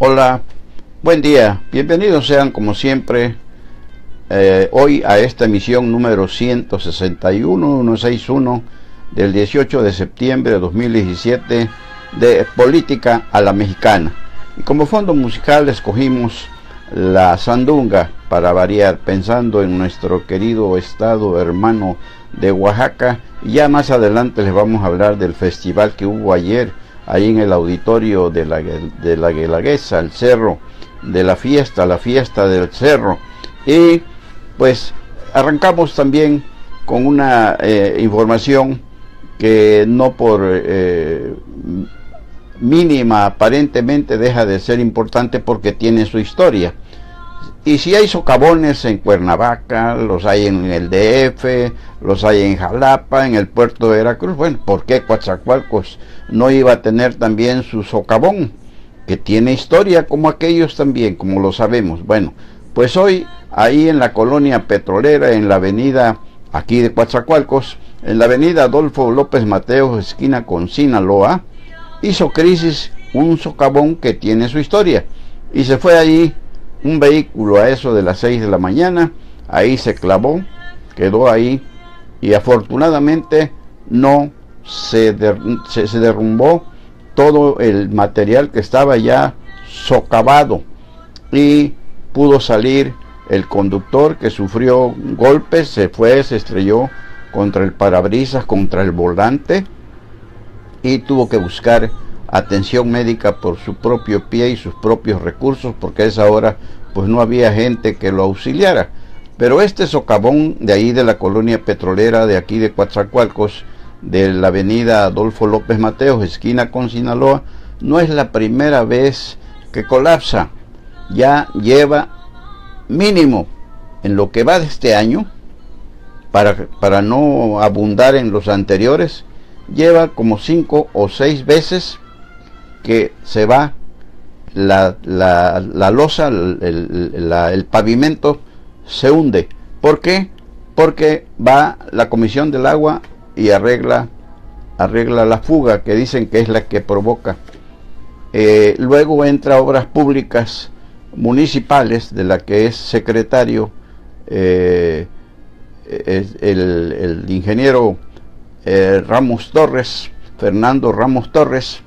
Hola, buen día, bienvenidos sean como siempre hoy a esta emisión número 161 del 18 de septiembre de 2017 de Política a la Mexicana. Y como fondo musical escogimos la sandunga para variar, pensando en nuestro querido estado hermano de Oaxaca. Y ya más adelante les vamos a hablar del festival que hubo ayer ahí en el auditorio de la Guelaguetza, el cerro de la fiesta del cerro. Y pues arrancamos también con una información que no por mínima aparentemente deja de ser importante, porque tiene su historia. Y si hay socavones en Cuernavaca, los hay en el DF, los hay en Jalapa, en el puerto de Veracruz, bueno, ¿por qué Coatzacoalcos no iba a tener también su socavón, que tiene historia como aquellos también, como lo sabemos? Bueno, pues hoy ahí en la colonia petrolera, en la avenida aquí de Coatzacoalcos, en la avenida Adolfo López Mateos, esquina con Sinaloa, hizo crisis un socavón que tiene su historia, y se fue allí un vehículo a eso de las 6 de la mañana, ahí se clavó, quedó ahí, y afortunadamente no se derrumbó todo el material que estaba ya socavado, y pudo salir el conductor, que sufrió golpes, se estrelló contra el parabrisas, contra el volante, y tuvo que buscar atención médica por su propio pie y sus propios recursos, porque a esa hora pues no había gente que lo auxiliara. Pero este socavón de ahí de la colonia petrolera de aquí de Coatzacoalcos, de la avenida Adolfo López Mateos, esquina con Sinaloa, no es la primera vez que colapsa. Ya lleva mínimo en lo que va de este año, para no abundar en los anteriores, lleva como 5 o 6 veces que se va la losa, el pavimento se hunde. ¿Por qué? Porque va la Comisión del Agua y arregla la fuga, que dicen que es la que provoca. Luego entra Obras Públicas Municipales, de la que es secretario el ingeniero Ramos Torres, Fernando Ramos Torres.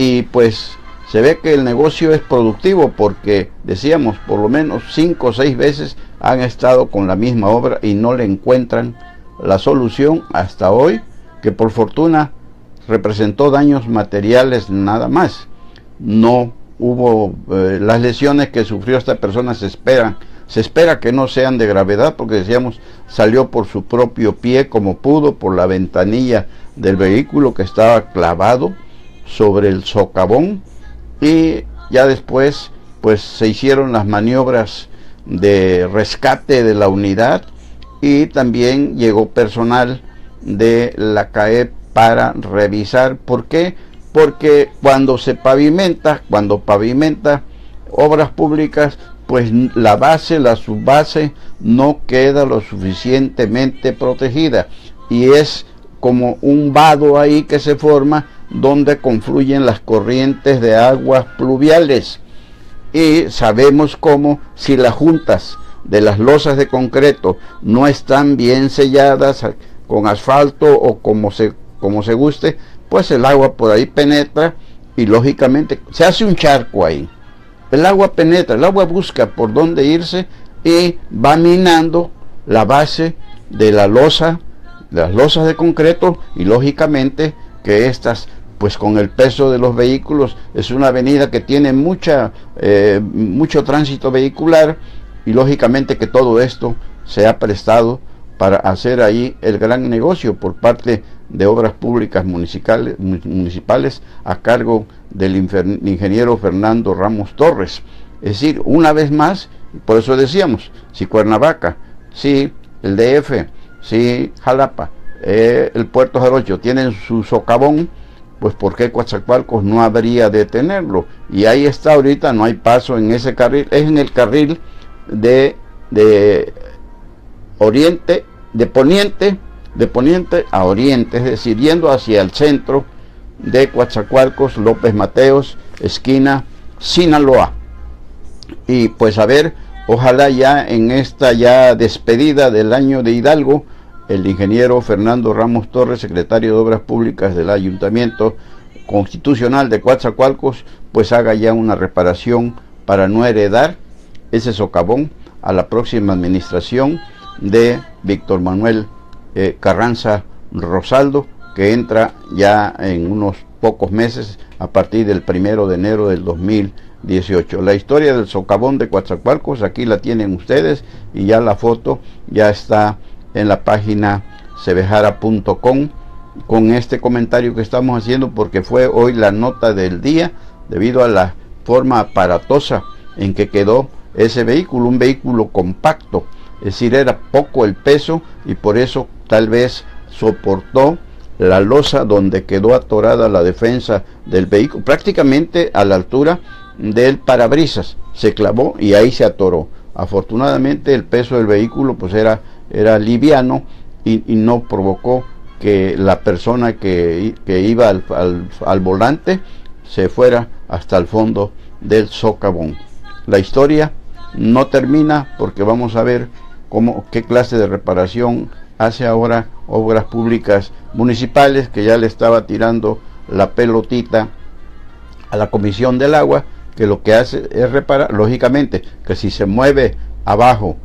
Y pues se ve que el negocio es productivo, porque decíamos, por lo menos 5 o 6 veces han estado con la misma obra y no le encuentran la solución hasta hoy, que por fortuna representó daños materiales nada más. No hubo las lesiones que sufrió esta persona, se espera que no sean de gravedad, porque decíamos, salió por su propio pie como pudo, por la ventanilla del vehículo que estaba clavado sobre el socavón. Y ya después pues se hicieron las maniobras de rescate de la unidad, y también llegó personal de la CAEP para revisar. ¿Por qué? Porque cuando pavimenta Obras Públicas, pues la subbase no queda lo suficientemente protegida, y es como un vado ahí que se forma, donde confluyen las corrientes de aguas pluviales. Y sabemos cómo, si las juntas de las losas de concreto no están bien selladas con asfalto o como se guste, pues el agua por ahí penetra, y lógicamente se hace un charco ahí. El agua penetra, el agua busca por dónde irse, y va minando la base de las losas de concreto, y lógicamente que estas, pues con el peso de los vehículos, es una avenida que tiene mucho tránsito vehicular, y lógicamente que todo esto se ha prestado para hacer ahí el gran negocio por parte de Obras Públicas municipales a cargo del ingeniero Fernando Ramos Torres. Es decir, una vez más, por eso decíamos, si Cuernavaca, si el DF, si Jalapa, el puerto Jarocho tienen su socavón, pues ¿por qué Coatzacoalcos no habría de tenerlo? Y ahí está ahorita, no hay paso en ese carril, es en el carril de oriente, de poniente a oriente, es decir, yendo hacia el centro de Coatzacoalcos, López Mateos, esquina Sinaloa. Y pues a ver, ojalá ya en esta ya despedida del año de Hidalgo, el ingeniero Fernando Ramos Torres, secretario de Obras Públicas del Ayuntamiento Constitucional de Coatzacoalcos, pues haga ya una reparación para no heredar ese socavón a la próxima administración de Víctor Manuel Carranza Rosaldo, que entra ya en unos pocos meses a partir del 1 de enero del 2018. La historia del socavón de Coatzacoalcos, aquí la tienen ustedes, y ya la foto ya está en la página cebejara.com con este comentario que estamos haciendo, porque fue hoy la nota del día debido a la forma aparatosa en que quedó ese vehículo, un vehículo compacto, es decir, era poco el peso y por eso tal vez soportó la losa donde quedó atorada la defensa del vehículo, prácticamente a la altura del parabrisas, se clavó y ahí se atoró. Afortunadamente el peso del vehículo pues era liviano y no provocó que la persona que iba al volante se fuera hasta el fondo del socavón. La historia no termina, porque vamos a ver qué clase de reparación hace ahora Obras Públicas Municipales, que ya le estaba tirando la pelotita a la Comisión del Agua, que lo que hace es reparar, lógicamente, que si se mueve abajo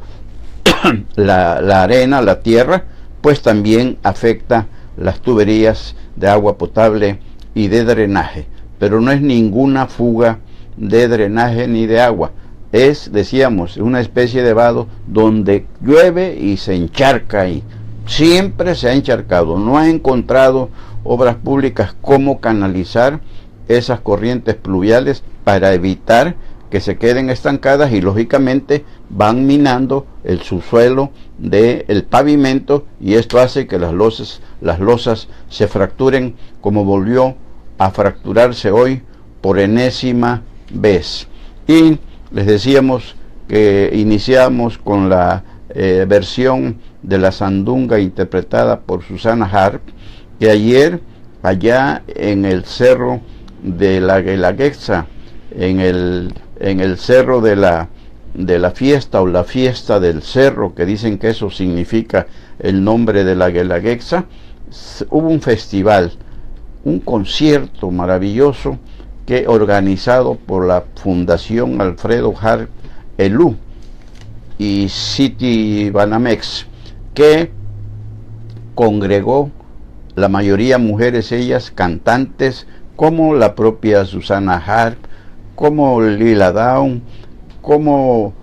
la arena, la tierra, pues también afecta las tuberías de agua potable y de drenaje, pero no es ninguna fuga de drenaje ni de agua, es, decíamos, una especie de vado donde llueve y se encharca, y siempre se ha encharcado. No ha encontrado Obras Públicas cómo canalizar esas corrientes pluviales para evitar que se queden estancadas, y lógicamente van minando el subsuelo del pavimento, y esto hace que las losas se fracturen, como volvió a fracturarse hoy por enésima vez. Y les decíamos que iniciamos con la versión de la sandunga interpretada por Susana Harp, que ayer allá en el cerro de la Guelaguetza, en el cerro de la fiesta, o la fiesta del cerro, que dicen que eso significa el nombre de la Guelaguetza, hubo un festival, un concierto maravilloso que organizado por la Fundación Alfredo Harp Elú y City Banamex, que congregó la mayoría mujeres, ellas cantantes, como la propia Susana Harp, como Lila Downs, como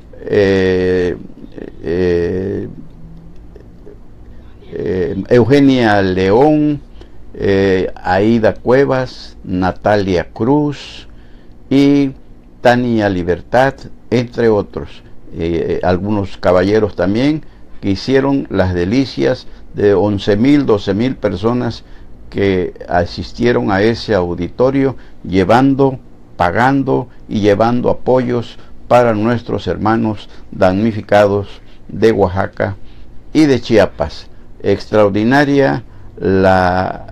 Eugenia León, Aida Cuevas, Natalia Cruz y Tania Libertad, entre otros. Algunos caballeros también, que hicieron las delicias de 11,000, 12,000 personas que asistieron a ese auditorio, pagando y llevando apoyos para nuestros hermanos damnificados de Oaxaca y de Chiapas. Extraordinaria la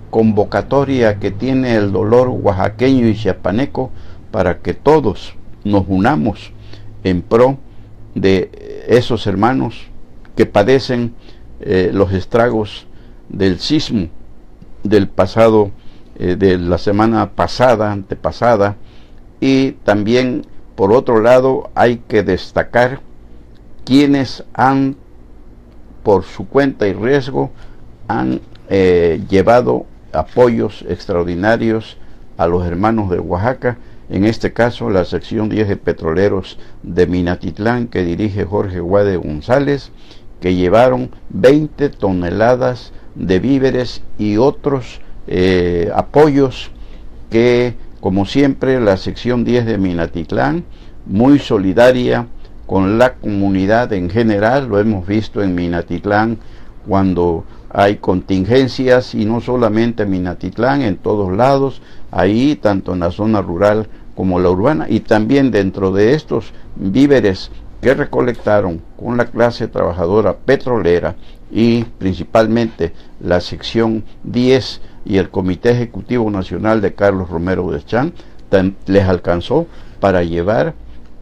convocatoria que tiene el dolor oaxaqueño y chiapaneco para que todos nos unamos en pro de esos hermanos que padecen los estragos del sismo del pasado, de la semana pasada, antepasada. Y también, por otro lado, hay que destacar quienes han, por su cuenta y riesgo, han llevado apoyos extraordinarios a los hermanos de Oaxaca, en este caso la sección 10 de petroleros de Minatitlán, que dirige Jorge Guade González, que llevaron 20 toneladas de víveres y otros apoyos que, como siempre, la sección 10 de Minatitlán, muy solidaria con la comunidad en general. Lo hemos visto en Minatitlán cuando hay contingencias, y no solamente en Minatitlán, en todos lados, ahí, tanto en la zona rural como la urbana, y también dentro de estos víveres que recolectaron con la clase trabajadora petrolera y principalmente la sección 10 y el Comité Ejecutivo Nacional de Carlos Romero Deschamps, les alcanzó para llevar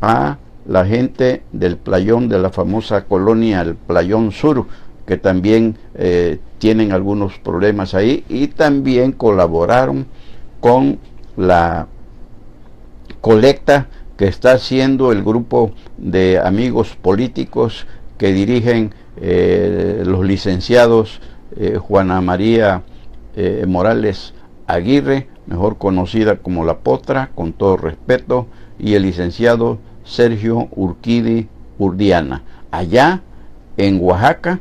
a la gente del playón, de la famosa colonia, el Playón Sur, que también tienen algunos problemas ahí, y también colaboraron con la colecta que está haciendo el grupo de amigos políticos que dirigen los licenciados Juana María Morales Aguirre, mejor conocida como La Potra, con todo respeto, y el licenciado Sergio Urquidi Urdiana. Allá en Oaxaca,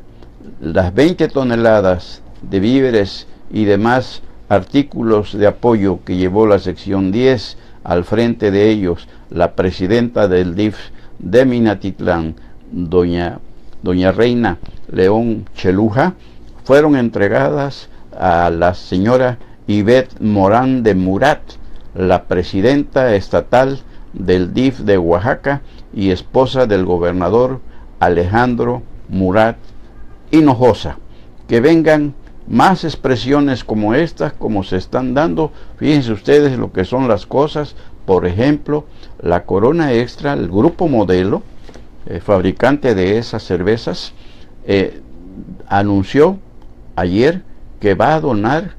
las 20 toneladas de víveres y demás artículos de apoyo que llevó la sección 10, al frente de ellos la presidenta del DIF de Minatitlán, doña Reina León Cheluja, fueron entregadas a la señora Ivette Morán de Murat, la presidenta estatal del DIF de Oaxaca y esposa del gobernador Alejandro Murat Hinojosa. Que vengan más expresiones como estas, como se están dando. Fíjense ustedes lo que son las cosas. Por ejemplo, la Corona Extra, el grupo Modelo, fabricante de esas cervezas, anunció ayer que va a donar,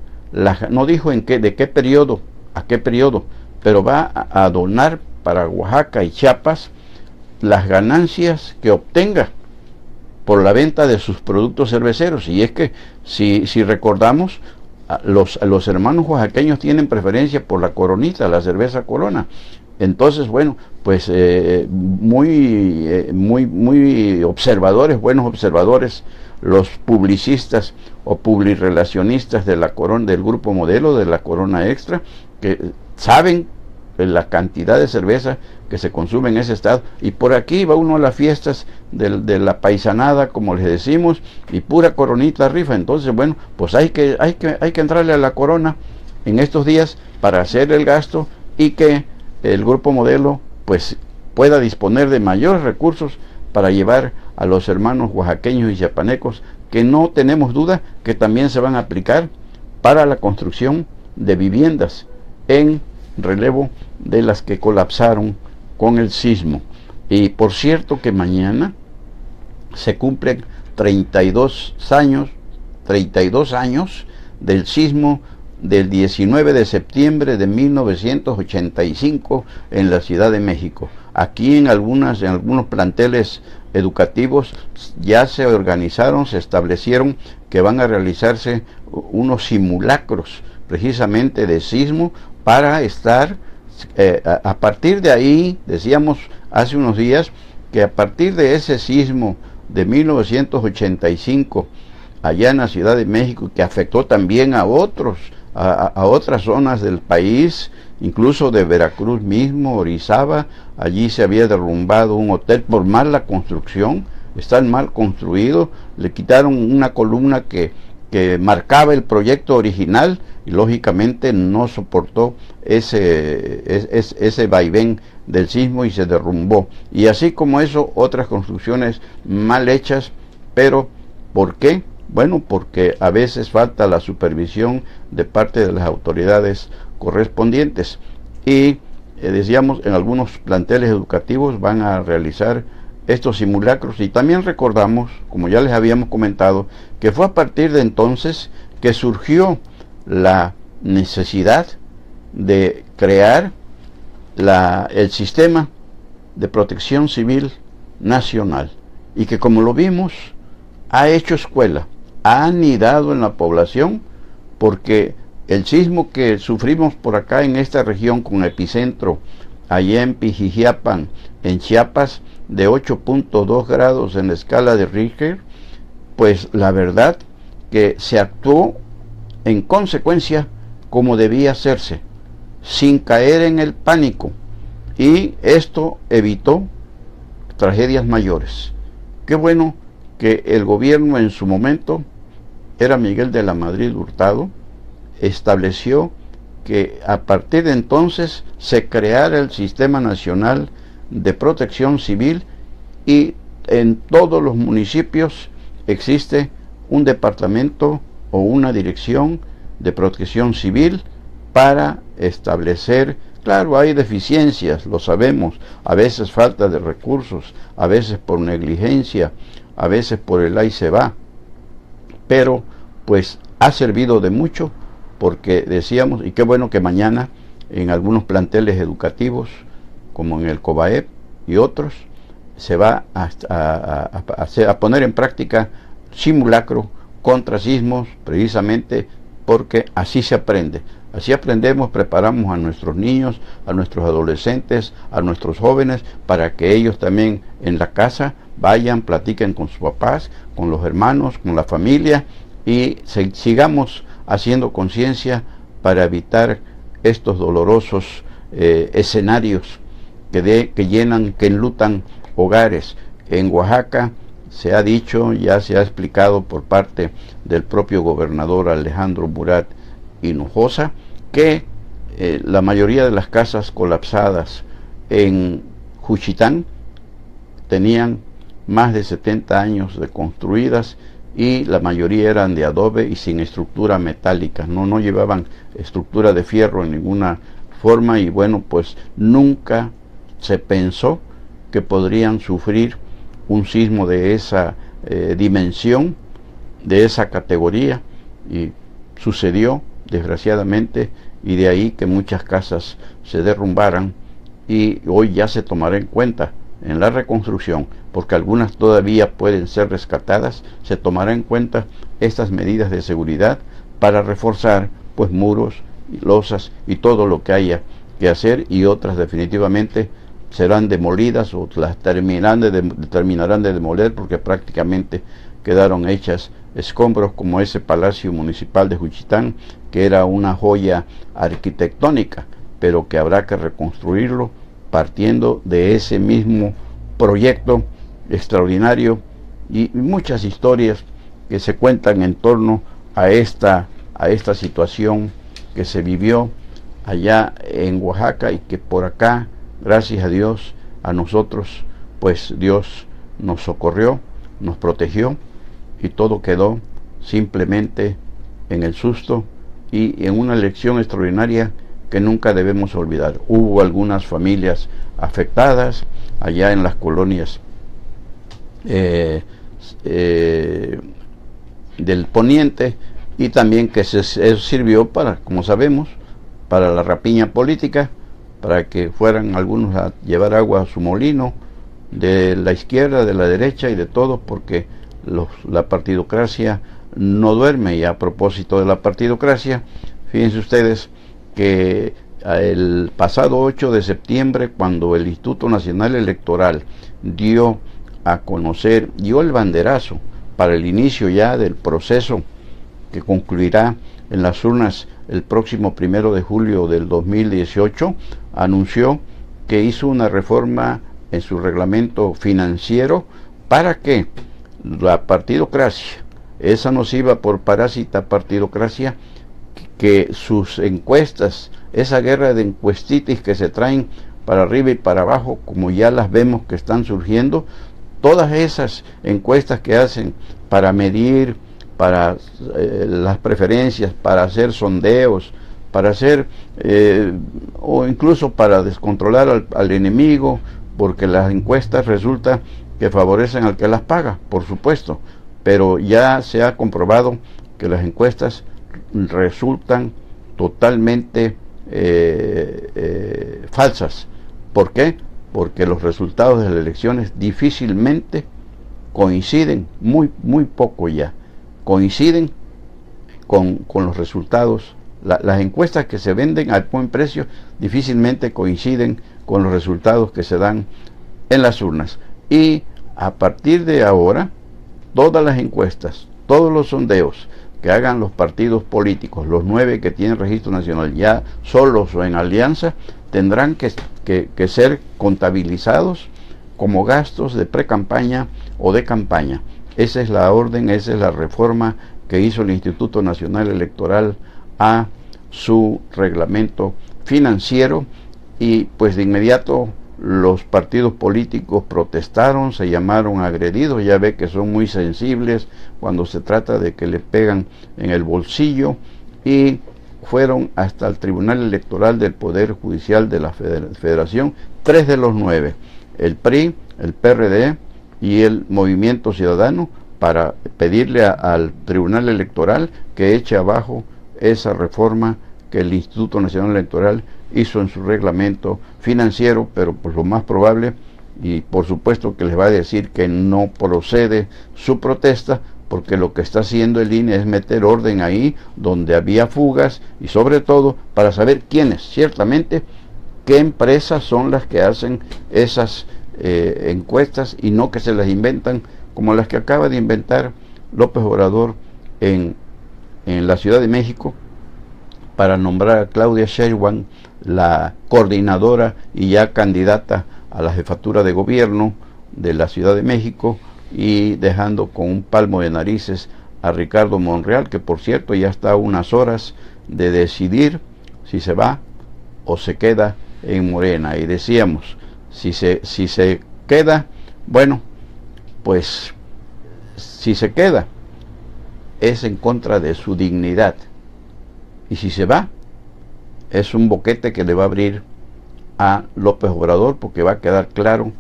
no dijo de qué periodo, a qué periodo, pero va a donar para Oaxaca y Chiapas las ganancias que obtenga por la venta de sus productos cerveceros. Y es que si recordamos, los hermanos oaxaqueños tienen preferencia por la Coronita, la cerveza Corona. Entonces, bueno, pues muy observadores, buenos observadores, los publicistas o publirelacionistas de la Corona, del grupo Modelo, de la Corona Extra, que saben la cantidad de cerveza que se consume en ese estado. Y por aquí va uno a las fiestas de la paisanada, como les decimos, y pura Coronita rifa. Entonces, bueno, pues hay que entrarle a la Corona en estos días para hacer el gasto, y que el grupo Modelo pues pueda disponer de mayores recursos para llevar a los hermanos oaxaqueños y chiapanecos, que no tenemos duda que también se van a aplicar para la construcción de viviendas en relevo de las que colapsaron con el sismo. Y por cierto que mañana se cumplen 32 años del sismo del 19 de septiembre de 1985 en la Ciudad de México. Aquí en algunos planteles educativos ya se organizaron, se establecieron que van a realizarse unos simulacros precisamente de sismo, para estar a partir de ahí. Decíamos hace unos días que a partir de ese sismo de 1985 allá en la Ciudad de México, que afectó también a otras zonas del país, incluso de Veracruz mismo, Orizaba, allí se había derrumbado un hotel por mala construcción, están mal construidos, le quitaron una columna que marcaba el proyecto original, y lógicamente no soportó ese vaivén del sismo y se derrumbó. Y así como eso, otras construcciones mal hechas. Pero ¿por qué? Bueno, porque a veces falta la supervisión de parte de las autoridades correspondientes. Y decíamos, en algunos planteles educativos van a realizar estos simulacros. Y también recordamos, como ya les habíamos comentado, que fue a partir de entonces que surgió la necesidad de crear el sistema de protección civil nacional, y que, como lo vimos, ha hecho escuela, ha anidado en la población, porque el sismo que sufrimos por acá en esta región, con epicentro allá en Pijijiapan, en Chiapas, de 8.2 grados en la escala de Richter, pues la verdad que se actuó en consecuencia como debía hacerse, sin caer en el pánico, y esto evitó tragedias mayores. Qué bueno que el gobierno en su momento, era Miguel de la Madrid Hurtado, estableció que a partir de entonces se creara el Sistema Nacional de Protección Civil, y en todos los municipios existe un departamento o una dirección de protección civil para establecer, Claro, hay deficiencias, lo sabemos, a veces falta de recursos, a veces por negligencia, a veces por el ahí se va, pero pues ha servido de mucho, porque decíamos, y qué bueno que mañana en algunos planteles educativos, como en el COBAEP y otros, se va a poner en práctica simulacro contra sismos, precisamente porque así se aprende. Así aprendemos, preparamos a nuestros niños, a nuestros adolescentes, a nuestros jóvenes, para que ellos también en la casa vayan, platiquen con sus papás, con los hermanos, con la familia, y sigamos haciendo conciencia para evitar estos dolorosos escenarios que llenan, que enlutan hogares. En Oaxaca se ha dicho, ya se ha explicado por parte del propio gobernador Alejandro Murat Hinojosa, que la mayoría de las casas colapsadas en Juchitán tenían más de 70 años de construidas, y la mayoría eran de adobe y sin estructura metálica, no llevaban estructura de fierro en ninguna forma, y bueno, pues nunca se pensó que podrían sufrir un sismo de esa dimensión, de esa categoría, y sucedió desgraciadamente, y de ahí que muchas casas se derrumbaran, y hoy ya se tomará en cuenta en la reconstrucción, porque algunas todavía pueden ser rescatadas, se tomará en cuenta estas medidas de seguridad para reforzar pues muros y losas y todo lo que haya que hacer, y otras definitivamente serán demolidas o las terminarán de demoler, porque prácticamente quedaron hechas escombros, como ese Palacio Municipal de Juchitán, que era una joya arquitectónica, pero que habrá que reconstruirlo partiendo de ese mismo proyecto extraordinario, y muchas historias que se cuentan en torno a esta situación que se vivió allá en Oaxaca, y que por acá, gracias a Dios, a nosotros, pues Dios nos socorrió, nos protegió, y todo quedó simplemente en el susto y en una lección extraordinaria que nunca debemos olvidar. Hubo algunas familias afectadas allá en las colonias del poniente, y también que eso sirvió para, como sabemos, para la rapiña política, para que fueran algunos a llevar agua a su molino, de la izquierda, de la derecha y de todos, porque la partidocracia no duerme. Y a propósito de la partidocracia, fíjense ustedes que el pasado 8 de septiembre, cuando el Instituto Nacional Electoral dio el banderazo para el inicio ya del proceso que concluirá en las urnas el próximo 1 de julio del 2018, anunció que hizo una reforma en su reglamento financiero para que la partidocracia, esa nociva por parásita partidocracia, que sus encuestas, esa guerra de encuestitis que se traen para arriba y para abajo, como ya las vemos que están surgiendo, todas esas encuestas que hacen para medir, para las preferencias, para hacer sondeos, para hacer o incluso para descontrolar al enemigo, porque las encuestas resulta que favorecen al que las paga, por supuesto, pero ya se ha comprobado que las encuestas resultan totalmente falsas. ¿Por qué? Porque los resultados de las elecciones difícilmente coinciden, muy poco ya, coinciden con los resultados. Las encuestas que se venden a buen precio difícilmente coinciden con los resultados que se dan en las urnas. Y a partir de ahora, todas las encuestas, todos los sondeos que hagan los partidos políticos, los 9 que tienen registro nacional, ya solos o en alianza, tendrán que ser contabilizados como gastos de pre-campaña o de campaña. Esa es la orden, esa es la reforma que hizo el Instituto Nacional Electoral a su reglamento financiero, y pues de inmediato los partidos políticos protestaron, se llamaron agredidos. Ya ve que son muy sensibles cuando se trata de que le pegan en el bolsillo, y fueron hasta el Tribunal Electoral del Poder Judicial de la Federación, 3 de los 9, el PRI, el PRD y el Movimiento Ciudadano, para pedirle al Tribunal Electoral que eche abajo esa reforma que el Instituto Nacional Electoral hizo en su reglamento financiero, pero por lo más probable, y por supuesto que les va a decir que no procede su protesta, porque lo que está haciendo el INE es meter orden ahí donde había fugas, y sobre todo para saber quiénes, ciertamente, qué empresas son las que hacen esas encuestas, y no que se las inventan como las que acaba de inventar López Obrador en la Ciudad de México, para nombrar a Claudia Sheinbaum la coordinadora y ya candidata a la jefatura de gobierno de la Ciudad de México, y dejando con un palmo de narices a Ricardo Monreal, que por cierto ya está a unas horas de decidir si se va o se queda en Morena. Y decíamos, si se queda, bueno, pues si se queda es en contra de su dignidad, y si se va es un boquete que le va a abrir a López Obrador, porque va a quedar claro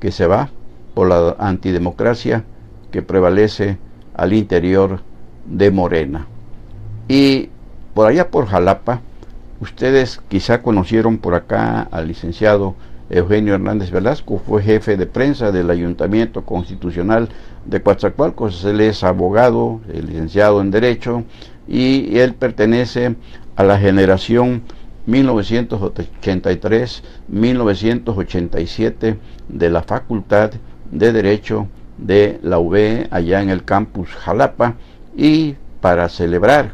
que se va por la antidemocracia que prevalece al interior de Morena. Y por allá por Jalapa, ustedes quizá conocieron por acá al licenciado Eugenio Hernández Velasco, fue jefe de prensa del Ayuntamiento Constitucional de Coatzacoalcos. Él es abogado, licenciado en Derecho, y él pertenece a la generación 1983-1987 de la Facultad de Derecho de la UB allá en el campus Jalapa. Y para celebrar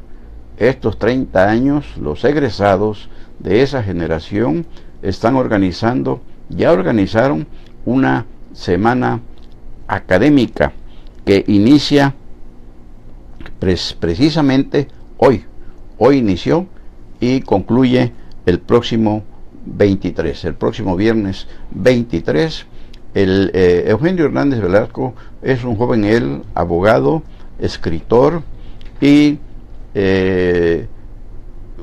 estos 30 años, los egresados de esa generación ya organizaron una semana académica que inicia precisamente hoy inició y concluye el próximo viernes 23. Eugenio Hernández Velasco es un joven, abogado, escritor y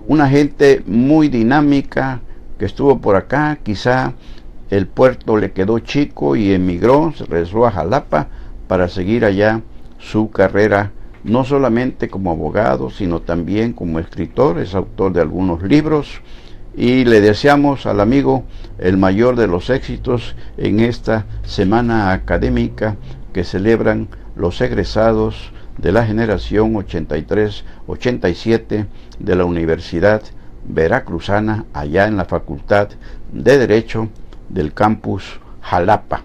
una gente muy dinámica que estuvo por acá. Quizá el puerto le quedó chico y emigró, se regresó a Jalapa para seguir allá su carrera, no solamente como abogado, sino también como escritor. Es autor de algunos libros, y le deseamos al amigo el mayor de los éxitos en esta semana académica que celebran los egresados de la generación 83-87 de la Universidad Veracruzana, allá en la Facultad de Derecho del campus Jalapa.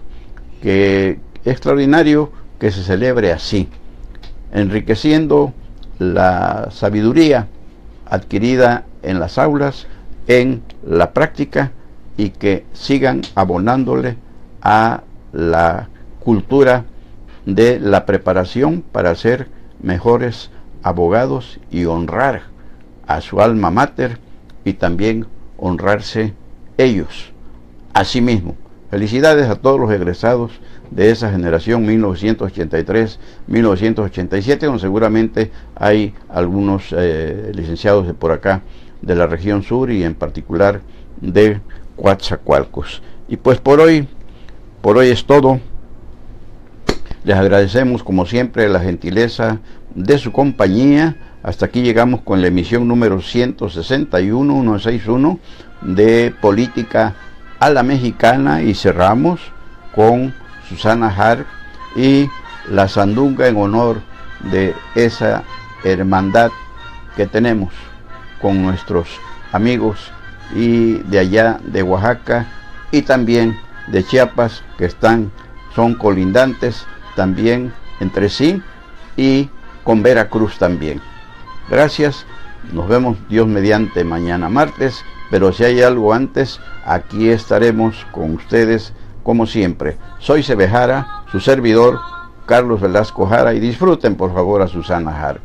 Que extraordinario que se celebre así, enriqueciendo la sabiduría adquirida en las aulas, en la práctica, y que sigan abonándole a la cultura de la preparación para ser mejores abogados y honrar a su alma mater, y también honrarse ellos a sí mismos. Felicidades a todos los egresados de esa generación 1983-1987, donde seguramente hay algunos licenciados de por acá de la región sur, y en particular de Coatzacoalcos. Y pues por hoy es todo. Les agradecemos como siempre la gentileza de su compañía. Hasta aquí llegamos con la emisión número 161 de Política a la Mexicana, y cerramos con Susana Harp y la sandunga en honor de esa hermandad que tenemos con nuestros amigos y de allá de Oaxaca y también de Chiapas, que son colindantes también entre sí, y con Veracruz también. Gracias, nos vemos Dios mediante mañana martes, pero si hay algo antes, aquí estaremos con ustedes como siempre. Soy Sebejara, su servidor Carlos Velasco Jara, y disfruten por favor a Susana Harp.